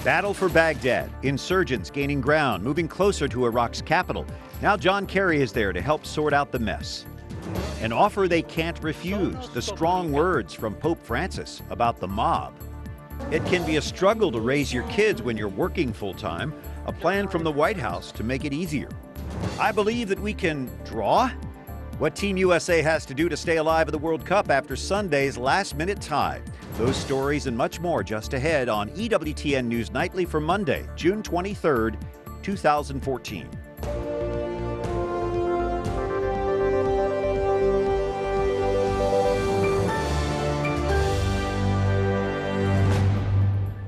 Battle for Baghdad. Insurgents gaining ground, moving closer to Iraq's capital. Now John Kerry is there to help sort out the mess. An offer they can't refuse. The strong words from Pope Francis about the mob. It can be a struggle to raise your kids when you're working full-time. A plan from the White House to make it easier. I believe that we can draw. What Team USA has to do to stay alive at the World Cup after Sunday's last-minute tie. Those stories and much more just ahead on EWTN News Nightly for Monday, June 23rd, 2014.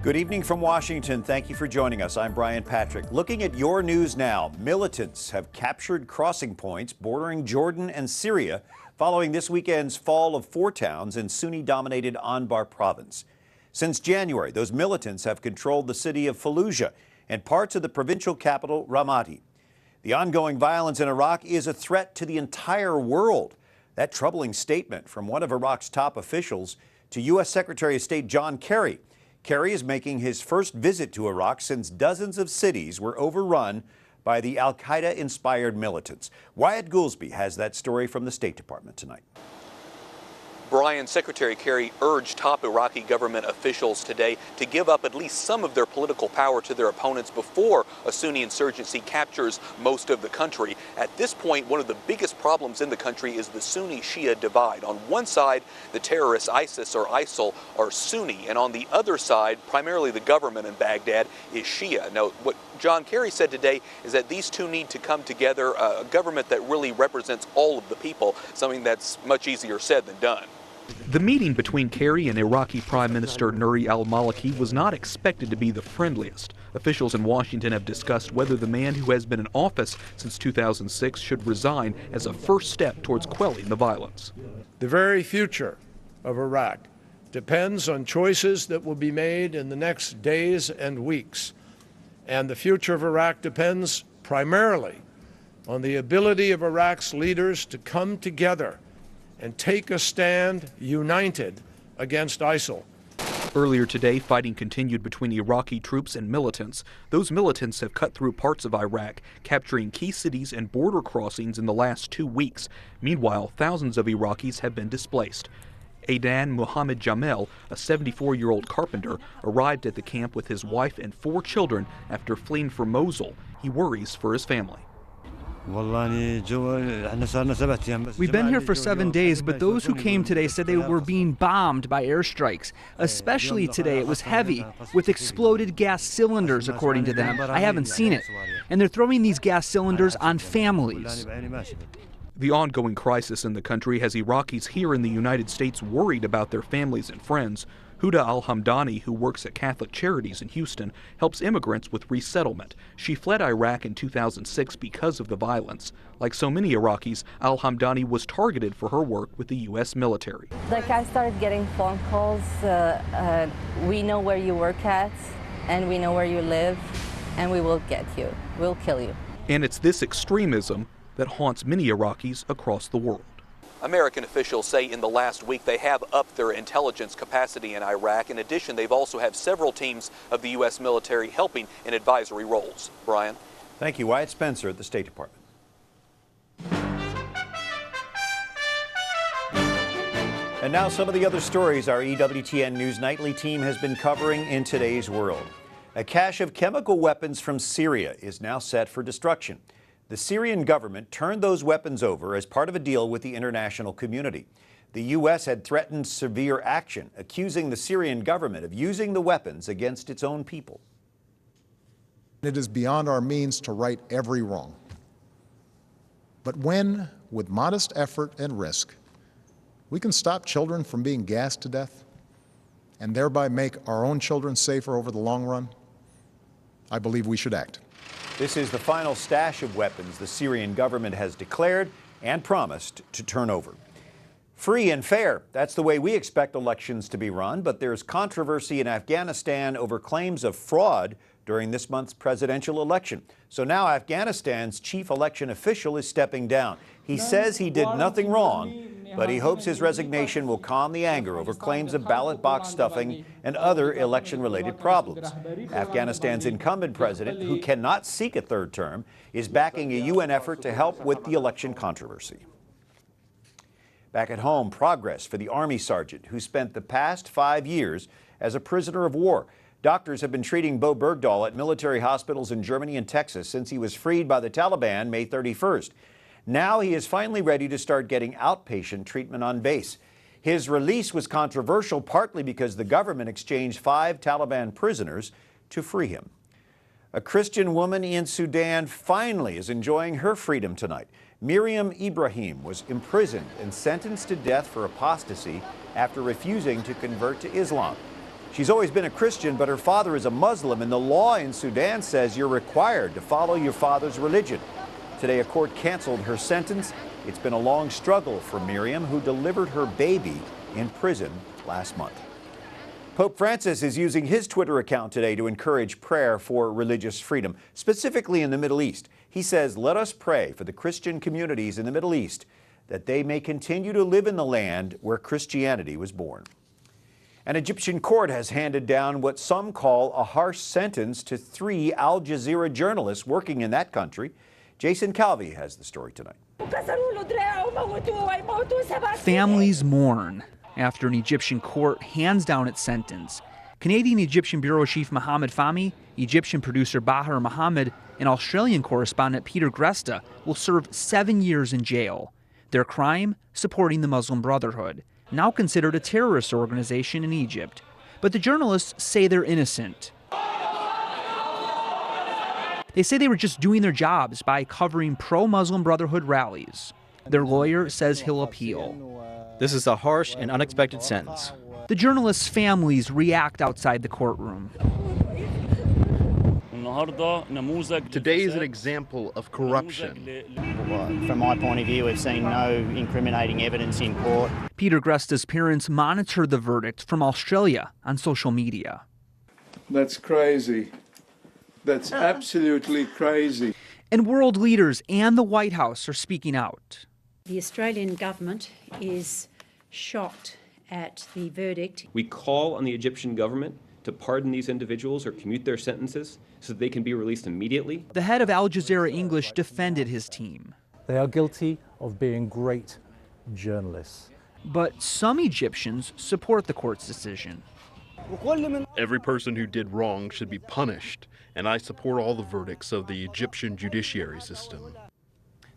Good evening from Washington. Thank you for joining us. I'm Brian Patrick. Looking at your news now, militants have captured crossing points bordering Jordan and Syria following this weekend's fall of 4 towns in Sunni-dominated Anbar province. Since January, those militants have controlled the city of Fallujah and parts of the provincial capital, Ramadi. The ongoing violence in Iraq is a threat to the entire world. That troubling statement from one of Iraq's top officials to U.S. Secretary of State John Kerry. Kerry is making his first visit to Iraq since dozens of cities were overrun by the al-Qaeda-inspired militants. Wyatt Goolsby has that story from the State Department tonight. Brian, Secretary Kerry urged top Iraqi government officials today to give up at least some of their political power to their opponents before a Sunni insurgency captures most of the country. At this point, one of the biggest problems in the country is the Sunni-Shia divide. On one side, the terrorists ISIS or ISIL are Sunni, and on the other side, primarily the government in Baghdad is Shia. Now, what John Kerry said today is that these two need to come together, a government that really represents all of the people, something that's much easier said than done. The meeting between Kerry and Iraqi Prime Minister Nouri al-Maliki was not expected to be the friendliest. Officials in Washington have discussed whether the man who has been in office since 2006 should resign as a first step towards quelling the violence. The very future of Iraq depends on choices that will be made in the next days and weeks. And the future of Iraq depends primarily on the ability of Iraq's leaders to come together and take a stand united against ISIL. Earlier today, fighting continued between Iraqi troops and militants. Those militants have cut through parts of Iraq, capturing key cities and border crossings in the last 2 weeks. Meanwhile, thousands of Iraqis have been displaced. Aidan Muhammad Jamel, a 74-year-old carpenter, arrived at the camp with his wife and 4 children after fleeing from Mosul. He worries for his family. We've been here for 7 days, but those who came today said they were being bombed by airstrikes. Especially today, it was heavy, with exploded gas cylinders, according to them. I haven't seen it. And they're throwing these gas cylinders on families. The ongoing crisis in the country has Iraqis here in the United States worried about their families and friends. Huda Al-Hamdani, who works at Catholic Charities in Houston, helps immigrants with resettlement. She fled Iraq in 2006 because of the violence. Like so many Iraqis, Al-Hamdani was targeted for her work with the U.S. military. Like, I started getting phone calls, we know where you work at, and we know where you live, and we will get you. We'll kill you. And it's this extremism that haunts many Iraqis across the world. American officials say in the last week they have upped their intelligence capacity in Iraq. In addition, they've also had several teams of the U.S. military helping in advisory roles. Brian? Thank you. Wyatt Spencer at the State Department. And now some of the other stories our EWTN News Nightly team has been covering in today's world. A cache of chemical weapons from Syria is now set for destruction. The Syrian government turned those weapons over as part of a deal with the international community. The U.S. had threatened severe action, accusing the Syrian government of using the weapons against its own people. It is beyond our means to right every wrong. But when, with modest effort and risk, we can stop children from being gassed to death and thereby make our own children safer over the long run, I believe we should act. This is the final stash of weapons the Syrian government has declared and promised to turn over. Free and fair. That's the way we expect elections to be run, but there's controversy in Afghanistan over claims of fraud during this month's presidential election. So now Afghanistan's chief election official is stepping down. He says he did nothing wrong, but he hopes his resignation will calm the anger over claims of ballot box stuffing and other election-related problems. Afghanistan's incumbent president, who cannot seek a third term, is backing a UN effort to help with the election controversy. Back at home, progress for the Army sergeant who spent the past 5 years as a prisoner of war. Doctors have been treating Bo Bergdahl at military hospitals in Germany and Texas since he was freed by the Taliban May 31st. Now he is finally ready to start getting outpatient treatment on base. His release was controversial partly because the government exchanged 5 Taliban prisoners to free him. A Christian woman in Sudan finally is enjoying her freedom tonight. Miriam Ibrahim was imprisoned and sentenced to death for apostasy after refusing to convert to Islam. She's always been a Christian, but her father is a Muslim, and the law in Sudan says you're required to follow your father's religion. Today, a court canceled her sentence. It's been a long struggle for Miriam, who delivered her baby in prison last month. Pope Francis is using his Twitter account today to encourage prayer for religious freedom, specifically in the Middle East. He says, "Let us pray for the Christian communities in the Middle East, that they may continue to live in the land where Christianity was born." An Egyptian court has handed down what some call a harsh sentence to 3 Al-Jazeera journalists working in that country. Jason Calvi has the story tonight. Families mourn after an Egyptian court hands down its sentence. Canadian-Egyptian Bureau Chief Mohammed Fahmy, Egyptian producer Bahar Mohammed, and Australian correspondent Peter Gresta will serve 7 years in jail. Their crime? Supporting the Muslim Brotherhood, now considered a terrorist organization in Egypt. But the journalists say they're innocent. They say they were just doing their jobs by covering pro-Muslim Brotherhood rallies. Their lawyer says he'll appeal. This is a harsh and unexpected sentence. The journalists' families react outside the courtroom. Today is an example of corruption. From my point of view, we've seen no incriminating evidence in court. Peter Gresta's parents monitored the verdict from Australia on social media. That's crazy. That's absolutely crazy. And world leaders and the White House are speaking out. The Australian government is shocked at the verdict. We call on the Egyptian government to pardon these individuals or commute their sentences so that they can be released immediately. The head of Al-Jazeera English defended his team. They are guilty of being great journalists. But some Egyptians support the court's decision. Every person who did wrong should be punished, and I support all the verdicts of the Egyptian judiciary system.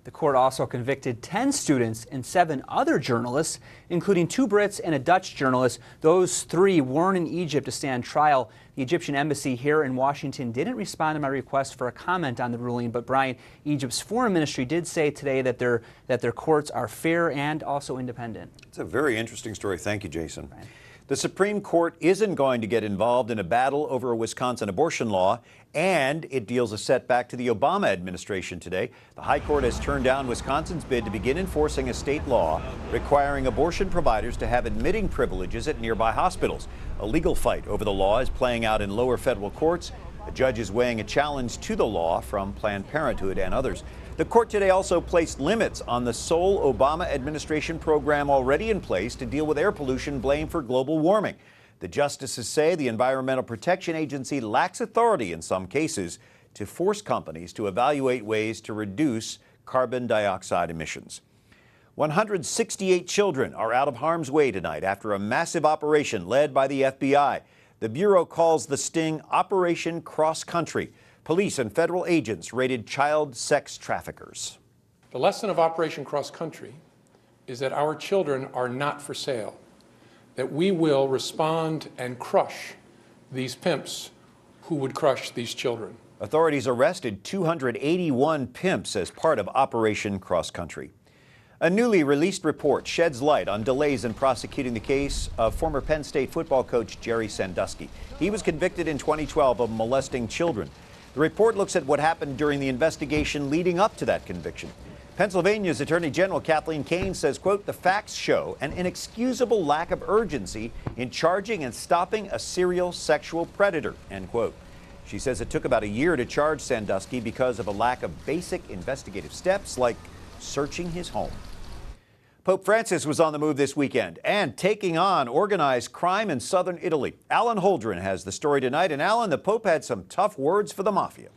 The court also convicted 10 students and 7 other journalists, including 2 Brits and a Dutch journalist. Those 3 weren't in Egypt to stand trial. The Egyptian embassy here in Washington didn't respond to my request for a comment on the ruling, but Brian, Egypt's foreign ministry did say today that their courts are fair and also independent. It's a very interesting story. Thank you, Jason. Brian. The Supreme Court isn't going to get involved in a battle over a Wisconsin abortion law, and it deals a setback to the Obama administration today. The High Court has turned down Wisconsin's bid to begin enforcing a state law requiring abortion providers to have admitting privileges at nearby hospitals. A legal fight over the law is playing out in lower federal courts. A judge is weighing a challenge to the law from Planned Parenthood and others. The court today also placed limits on the sole Obama administration program already in place to deal with air pollution blamed for global warming. The justices say the Environmental Protection Agency lacks authority in some cases to force companies to evaluate ways to reduce carbon dioxide emissions. 168 children are out of harm's way tonight after a massive operation led by the FBI. The Bureau calls the sting Operation Cross Country. Police and federal agents raided child sex traffickers. The lesson of Operation Cross Country is that our children are not for sale, that we will respond and crush these pimps who would crush these children. Authorities arrested 281 pimps as part of Operation Cross Country. A newly released report sheds light on delays in prosecuting the case of former Penn State football coach Jerry Sandusky. He was convicted in 2012 of molesting children. The report looks at what happened during the investigation leading up to that conviction. Pennsylvania's Attorney General Kathleen Kane says, quote, the facts show an inexcusable lack of urgency in charging and stopping a serial sexual predator, end quote. She says it took about a year to charge Sandusky because of a lack of basic investigative steps like searching his home. Pope Francis was on the move this weekend and taking on organized crime in southern Italy. Alan Holdren has the story tonight. And Alan, the Pope had some tough words for the mafia.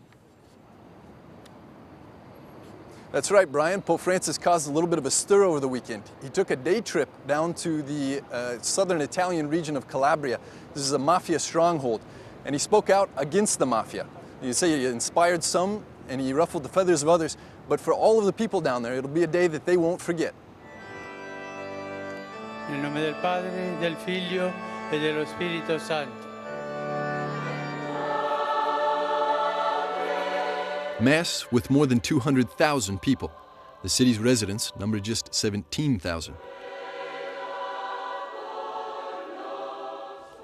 That's right, Brian. Pope Francis caused a little bit of a stir over the weekend. He took a day trip down to the southern Italian region of Calabria. This is a mafia stronghold. And he spoke out against the mafia. You say he inspired some and he ruffled the feathers of others. But for all of the people down there, it'll be a day that they won't forget. Nel nome del Padre, del Figlio e dello Spirito Santo. Mass with more than 200,000 people. The city's residents number just 17,000.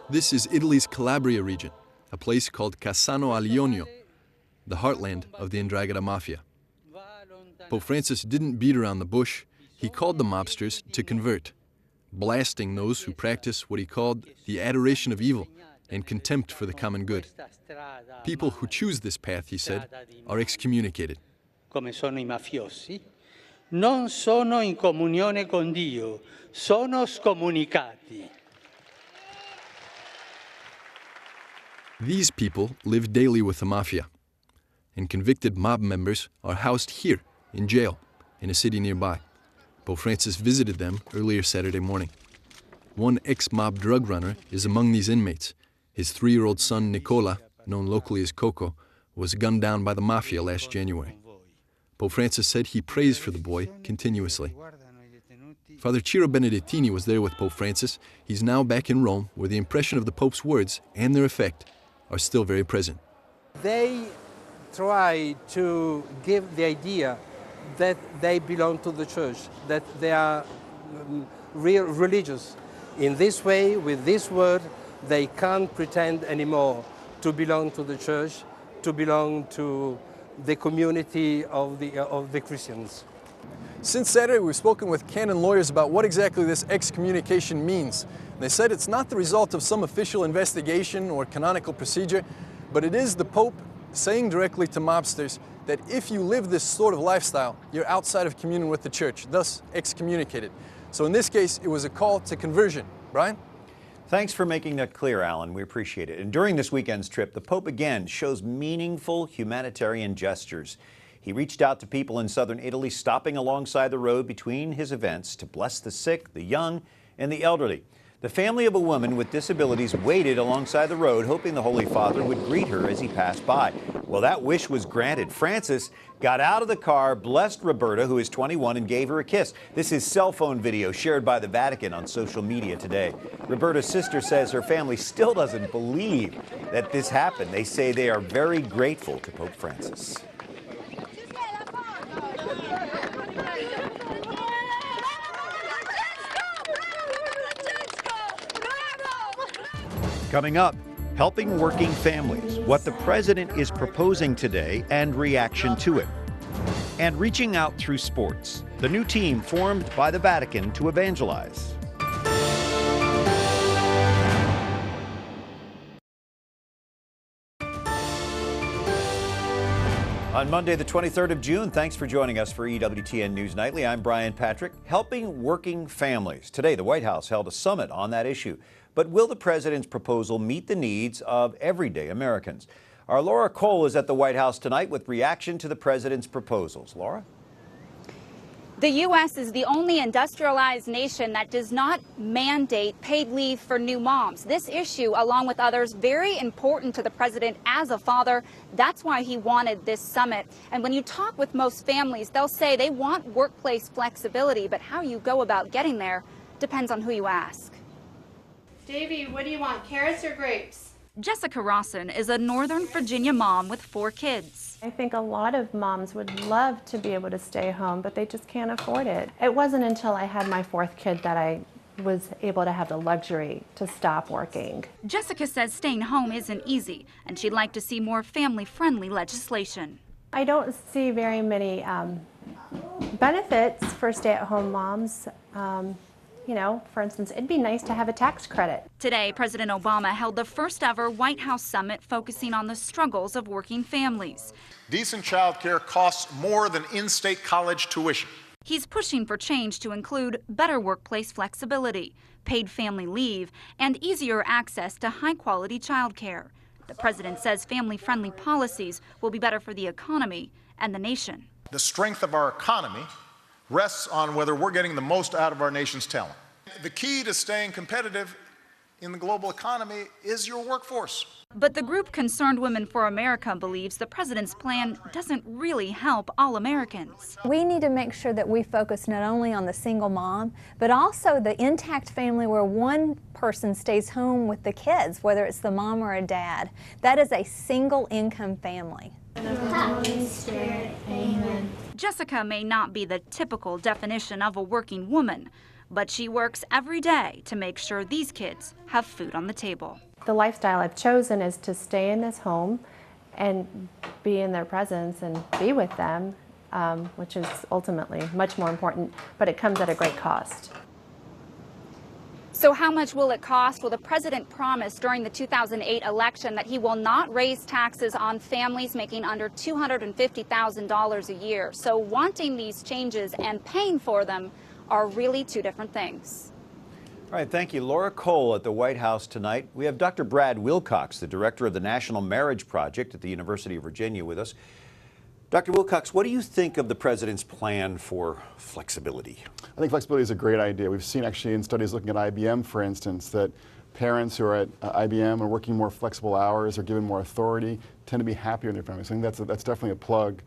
This is Italy's Calabria region, a place called Cassano al Ionio, the heartland of the 'Ndrangheta Mafia. Pope Francis didn't beat around the bush. He called the mobsters to convert, blasting those who practice what he called the adoration of evil and contempt for the common good. People who choose this path, he said, are excommunicated. Come sono I mafiosi, non sono in comunione con Dio, sono scomunicati. These people live daily with the mafia, and convicted mob members are housed here in jail in a city nearby. Pope Francis visited them earlier Saturday morning. One ex-mob drug runner is among these inmates. His 3-year-old son, Nicola, known locally as Coco, was gunned down by the mafia last January. Pope Francis said he prays for the boy continuously. Father Ciro Benedettini was there with Pope Francis. He's now back in Rome, where the impression of the Pope's words and their effect are still very present. They try to give the idea that they belong to the church, that they are real religious. In this way, with this word, they can't pretend anymore to belong to the church, to belong to the community of the Christians. Since Saturday, we've spoken with canon lawyers about what exactly this excommunication means. They said it's not the result of some official investigation or canonical procedure, but it is the Pope saying directly to mobsters that if you live this sort of lifestyle, you're outside of communion with the church, thus excommunicated. So in this case, it was a call to conversion. Brian? Thanks for making that clear, Alan. We appreciate it. And during this weekend's trip, the Pope again shows meaningful humanitarian gestures. He reached out to people in southern Italy, stopping alongside the road between his events to bless the sick, the young, and the elderly. The family of a woman with disabilities waited alongside the road, hoping the Holy Father would greet her as he passed by. Well, that wish was granted. Francis got out of the car, blessed Roberta, who is 21, and gave her a kiss. This is cell phone video shared by the Vatican on social media today. Roberta's sister says her family still doesn't believe that this happened. They say they are very grateful to Pope Francis. Coming up, helping working families, what the president is proposing today and reaction to it. And reaching out through sports, the new team formed by the Vatican to evangelize. On Monday, the 23rd of June, thanks for joining us for EWTN News Nightly. I'm Brian Patrick, helping working families. Today, the White House held a summit on that issue. But will the president's proposal meet the needs of everyday Americans? Our Laura Cole is at the White House tonight with reaction to the president's proposals. Laura? The U.S. is the only industrialized nation that does not mandate paid leave for new moms. This issue, along with others, very important to the president as a father. That's why he wanted this summit. And when you talk with most families, they'll say they want workplace flexibility, but how you go about getting there depends on who you ask. Davey, what do you want, carrots or grapes? Jessica Rawson is a Northern Virginia mom with 4 kids. I think a lot of moms would love to be able to stay home, but they just can't afford it. It wasn't until I had my 4th kid that I was able to have the luxury to stop working. Jessica says staying home isn't easy, and she'd like to see more family-friendly legislation. I don't see very many Benefits for stay-at-home moms, you know, for instance, it'd be nice to have a tax credit. Today, President Obama held the first ever White House summit focusing on the struggles of working families. Decent child care costs more than in-state college tuition. He's pushing for change to include better workplace flexibility, paid family leave, and easier access to high-quality child care. The president says family-friendly policies will be better for the economy and the nation. The strength of our economy rests on whether we're getting the most out of our nation's talent. The key to staying competitive in the global economy is your workforce. But the group Concerned Women for America believes the president's plan doesn't really help all Americans. We need to make sure that we focus not only on the single mom, but also the intact family where one person stays home with the kids, whether it's the mom or a dad. That is a single income family. Holy Spirit, amen. Jessica may not be the typical definition of a working woman, but she works every day to make sure these kids have food on the table. The lifestyle I've chosen is to stay in this home and be in their presence and be with them, which is ultimately much more important, but it comes at a great cost. So how much will it cost? Well, the president promised during the 2008 election that he will not raise taxes on families making under $250,000 a year. So wanting these changes and paying for them are really two different things. All right, thank you. Laura Cole at the White House tonight. We have Dr. Brad Wilcox, the director of the National Marriage Project at the University of Virginia, with us. Dr. Wilcox, what do you think of the president's plan for flexibility? I think flexibility is a great idea. We've seen actually in studies looking at IBM, for instance, that parents who are at IBM are working more flexible hours, are given more authority, tend to be happier in their families. I think that's definitely a plug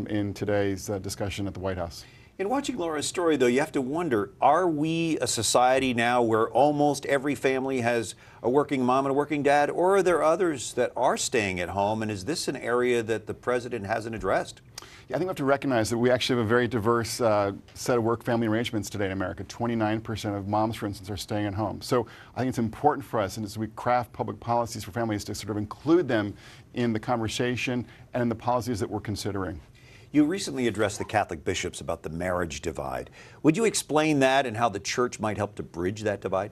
in today's discussion at the White House. In watching Laura's story, though, you have to wonder, are we a society now where almost every family has a working mom and a working dad, or are there others that are staying at home, and is this an area that the president hasn't addressed? Yeah, I think we have to recognize that we actually have a very diverse set of work-family arrangements today in America. 29% of moms, for instance, are staying at home. So I think it's important for us, and as we craft public policies for families, to sort of include them in the conversation and in the policies that we're considering. You recently addressed the Catholic bishops about the marriage divide. Would you explain that and how the church might help to bridge that divide?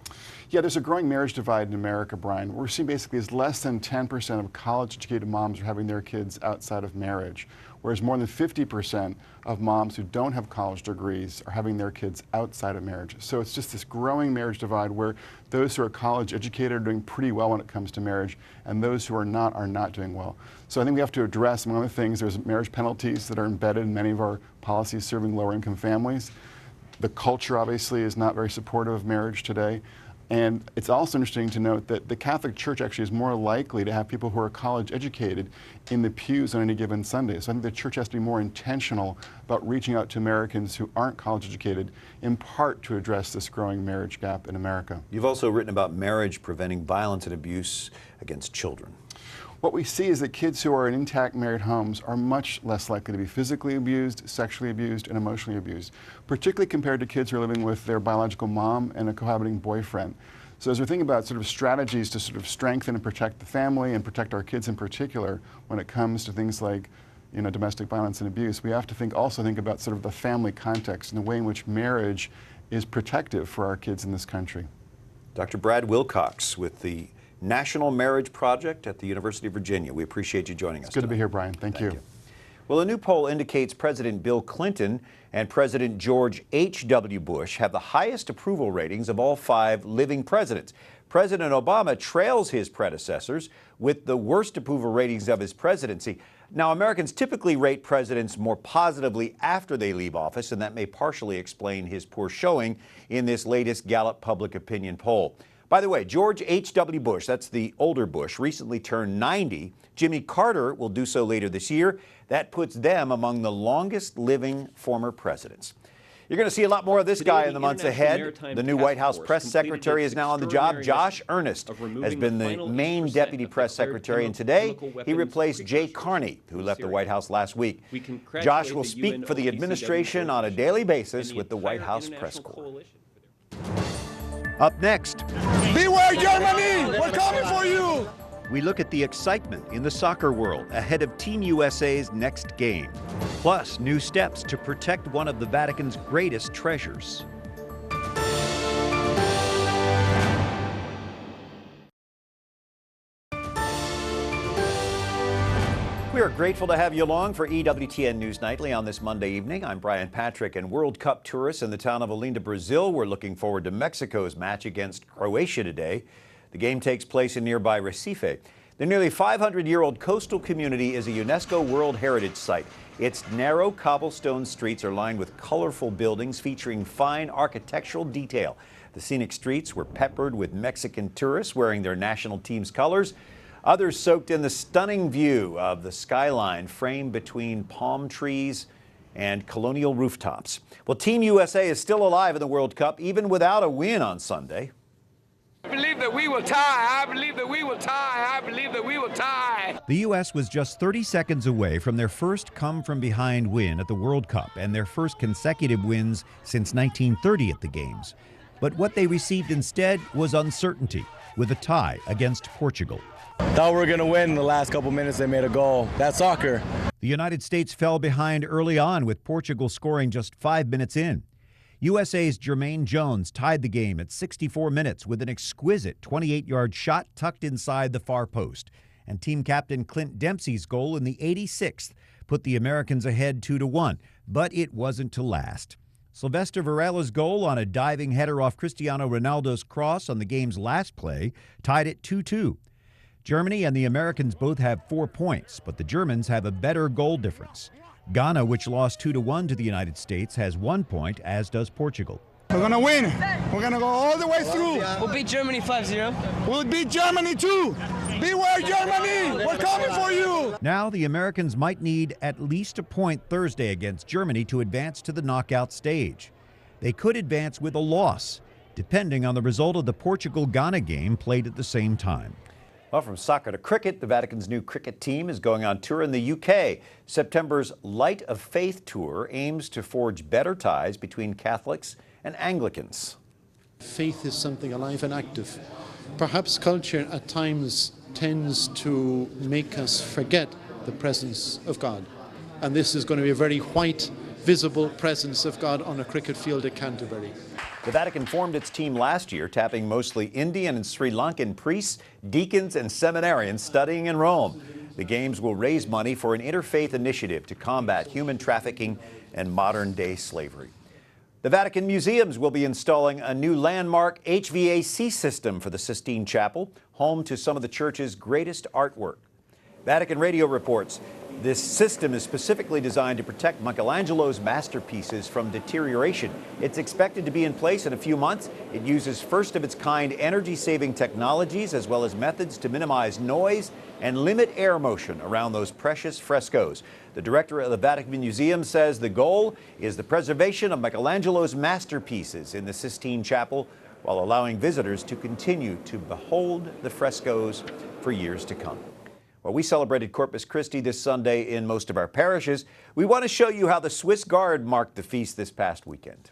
Yeah, there's a growing marriage divide in America, Brian. We're seeing basically is less than 10% of college-educated moms are having their kids outside of marriage, whereas more than 50% of moms who don't have college degrees are having their kids outside of marriage. So it's just this growing marriage divide where those who are college educated are doing pretty well when it comes to marriage, and those who are not doing well. So I think we have to address, among other things, there's marriage penalties that are embedded in many of our policies serving lower income families. The culture obviously is not very supportive of marriage today. And it's also interesting to note that the Catholic Church actually is more likely to have people who are college educated in the pews on any given Sunday. So I think the church has to be more intentional about reaching out to Americans who aren't college educated, in part to address this growing marriage gap in America. You've also written about marriage preventing violence and abuse against children. What we see is that kids who are in intact married homes are much less likely to be physically abused, sexually abused, and emotionally abused, particularly compared to kids who are living with their biological mom and a cohabiting boyfriend. So as we're thinking about sort of strategies to sort of strengthen and protect the family and protect our kids in particular when it comes to things like, you know, domestic violence and abuse, we have to also think about sort of the family context and the way in which marriage is protective for our kids in this country. Dr. Brad Wilcox with the National Marriage Project at the University of Virginia. We appreciate you joining us. It's good to be here, Brian. Thank you. Well, a new poll indicates President Bill Clinton and President George H.W. Bush have the highest approval ratings of all 5 living presidents. President Obama trails his predecessors with the worst approval ratings of his presidency. Now, Americans typically rate presidents more positively after they leave office, and that may partially explain his poor showing in this latest Gallup public opinion poll. By the way, George H.W. Bush, that's the older Bush, recently turned 90. Jimmy Carter will do so later this year. That puts them among the longest living former presidents. You're going to see a lot more of this guy in the months ahead. The new White House press secretary is now on the job. Josh Earnest has been the main deputy press secretary, and today he replaced Jay Carney, who left the White House last week. Josh will speak for the administration on a daily basis with the White House press corps. Up next. Beware, Germany! We're coming for you! we look at the excitement in the soccer world ahead of Team USA's next game. Plus, new steps to protect one of the Vatican's greatest treasures. We are grateful to have you along for EWTN News Nightly on this Monday evening. I'm Brian Patrick, and World Cup tourists in the town of Olinda, Brazil, we're looking forward to Mexico's match against Croatia today. The game takes place in nearby Recife. The nearly 500-year-old coastal community is a UNESCO World Heritage Site. Its narrow cobblestone streets are lined with colorful buildings featuring fine architectural detail. The scenic streets were peppered with Mexican tourists wearing their national team's colors. Others soaked in the stunning view of the skyline framed between palm trees and colonial rooftops. Well, Team USA is still alive in the World Cup, even without a win on Sunday. I believe that we will tie. I believe that we will tie. I believe that we will tie. The U.S. was just 30 seconds away from their first come-from-behind win at the World Cup and their first consecutive wins since 1930 at the Games. But what they received instead was uncertainty, with a tie against Portugal. Thought we were going to win in the last couple minutes. They made a goal. That's soccer. The United States fell behind early on, with Portugal scoring just 5 minutes in. USA's Jermaine Jones tied the game at 64 minutes with an exquisite 28-yard shot tucked inside the far post. And team captain Clint Dempsey's goal in the 86th put the Americans ahead 2-1. But it wasn't to last. Sylvester Varela's goal on a diving header off Cristiano Ronaldo's cross on the game's last play tied it 2-2. Germany and the Americans both have 4 points, but the Germans have a better goal difference. Ghana, which lost 2-1 to the United States, has 1 point, as does Portugal. We're going to win. We're going to go all the way through. We'll beat Germany 5-0. We'll beat Germany too. Beware, Germany. We're coming for you. Now the Americans might need at least a point Thursday against Germany to advance to the knockout stage. They could advance with a loss, depending on the result of the Portugal-Ghana game played at the same time. Well, from soccer to cricket, the Vatican's new cricket team is going on tour in the UK. September's Light of Faith tour aims to forge better ties between Catholics and Anglicans. Faith is something alive and active. Perhaps culture at times tends to make us forget the presence of God. And this is going to be a very white, visible presence of God on a cricket field at Canterbury. The Vatican formed its team last year, tapping mostly Indian and Sri Lankan priests, deacons, and seminarians studying in Rome. The Games will raise money for an interfaith initiative to combat human trafficking and modern-day slavery. The Vatican museums will be installing a new landmark HVAC system for the Sistine Chapel, home to some of the church's greatest artwork. Vatican Radio reports this system is specifically designed to protect Michelangelo's masterpieces from deterioration. It's expected to be in place in a few months. It uses first-of-its-kind energy-saving technologies as well as methods to minimize noise and limit air motion around those precious frescoes. The director of the Vatican Museum says the goal is the preservation of Michelangelo's masterpieces in the Sistine Chapel while allowing visitors to continue to behold the frescoes for years to come. Well, we celebrated Corpus Christi this Sunday in most of our parishes. We want to show you how the Swiss Guard marked the feast this past weekend.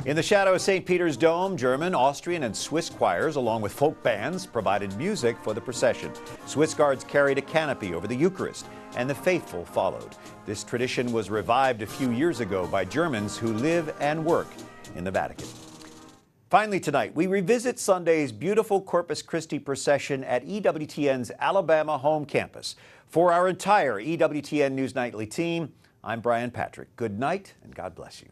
In the shadow of St. Peter's Dome, German, Austrian, and Swiss choirs, along with folk bands, provided music for the procession. Swiss Guards carried a canopy over the Eucharist, and the faithful followed. This tradition was revived a few years ago by Germans who live and work in the Vatican. Finally tonight, we revisit Sunday's beautiful Corpus Christi procession at EWTN's Alabama home campus. For our entire EWTN News Nightly team, I'm Brian Patrick. Good night, and God bless you.